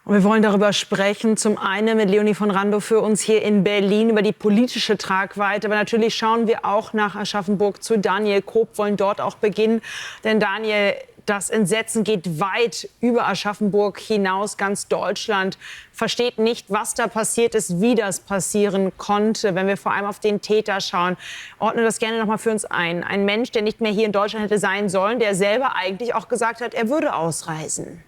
Und wir wollen darüber sprechen, zum einen mit Leonie von Randow für uns hier in Berlin über die politische Tragweite. Aber natürlich schauen wir auch nach Aschaffenburg zu Daniel Koop, wollen dort auch beginnen. Denn Daniel, das Entsetzen geht weit über Aschaffenburg hinaus. Ganz Deutschland versteht nicht, was da passiert ist, wie das passieren konnte. Wenn wir vor allem auf den Täter schauen, ordne das gerne noch mal für uns ein. Ein Mensch, der nicht mehr hier in Deutschland hätte sein sollen, der selber eigentlich auch gesagt hat, er würde ausreisen.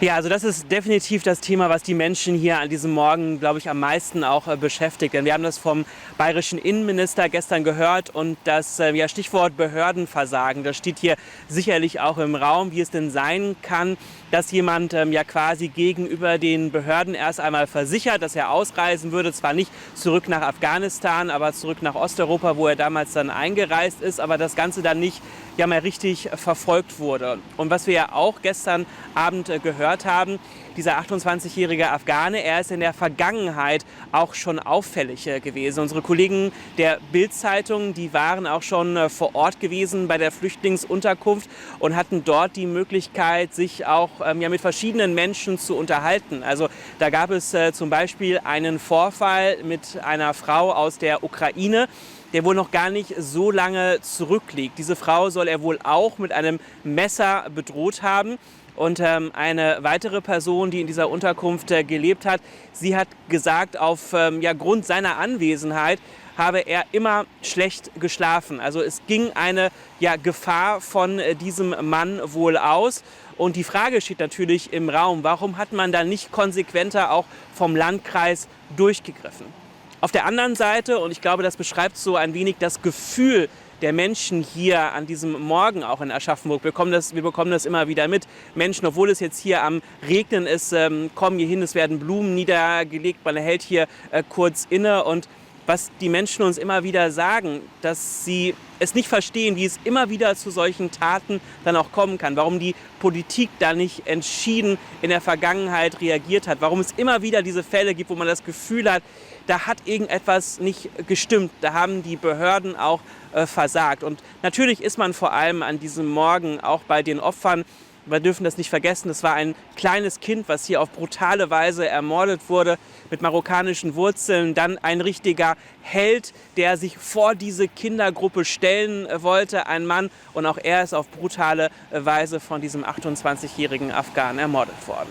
Ja, also das ist definitiv das Thema, was die Menschen hier an diesem Morgen, glaube ich, am meisten auch beschäftigt. Denn wir haben das vom bayerischen Innenminister gestern gehört und das Stichwort Behördenversagen, das steht hier sicherlich auch im Raum, wie es denn sein kann, dass jemand quasi gegenüber den Behörden erst einmal versichert, dass er ausreisen würde, zwar nicht zurück nach Afghanistan, aber zurück nach Osteuropa, wo er damals dann eingereist ist, aber das Ganze dann nicht mehr richtig verfolgt wurde. Und was wir ja auch gestern Abend gehört haben, dieser 28-jährige Afghane, er ist in der Vergangenheit auch schon auffällig gewesen. Unsere Kollegen der Bild-Zeitung, die waren auch schon vor Ort gewesen bei der Flüchtlingsunterkunft und hatten dort die Möglichkeit, sich auch mit verschiedenen Menschen zu unterhalten. Also da gab es zum Beispiel einen Vorfall mit einer Frau aus der Ukraine, der wohl noch gar nicht so lange zurückliegt. Diese Frau soll er wohl auch mit einem Messer bedroht haben. Und eine weitere Person, die in dieser Unterkunft gelebt hat, sie hat gesagt, auf Grund seiner Anwesenheit habe er immer schlecht geschlafen. Also es ging eine Gefahr von diesem Mann wohl aus. Und die Frage steht natürlich im Raum, warum hat man da nicht konsequenter auch vom Landkreis durchgegriffen? Auf der anderen Seite, und ich glaube, das beschreibt so ein wenig das Gefühl der Menschen hier an diesem Morgen auch in Aschaffenburg, wir bekommen das immer wieder mit. Menschen, obwohl es jetzt hier am Regnen ist, kommen hier hin, es werden Blumen niedergelegt, man hält hier kurz inne. Und was die Menschen uns immer wieder sagen, dass sie es nicht verstehen, wie es immer wieder zu solchen Taten dann auch kommen kann, warum die Politik da nicht entschieden in der Vergangenheit reagiert hat, warum es immer wieder diese Fälle gibt, wo man das Gefühl hat, da hat irgendetwas nicht gestimmt, da haben die Behörden auch versagt. Und natürlich ist man vor allem an diesem Morgen auch bei den Opfern. Wir dürfen das nicht vergessen, es war ein kleines Kind, was hier auf brutale Weise ermordet wurde, mit marokkanischen Wurzeln. Dann ein richtiger Held, der sich vor diese Kindergruppe stellen wollte, ein Mann. Und auch er ist auf brutale Weise von diesem 28-jährigen Afghanen ermordet worden.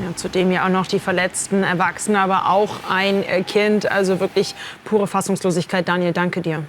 Ja, zudem ja auch noch die verletzten Erwachsenen, aber auch ein Kind. Also wirklich pure Fassungslosigkeit. Daniel, danke dir.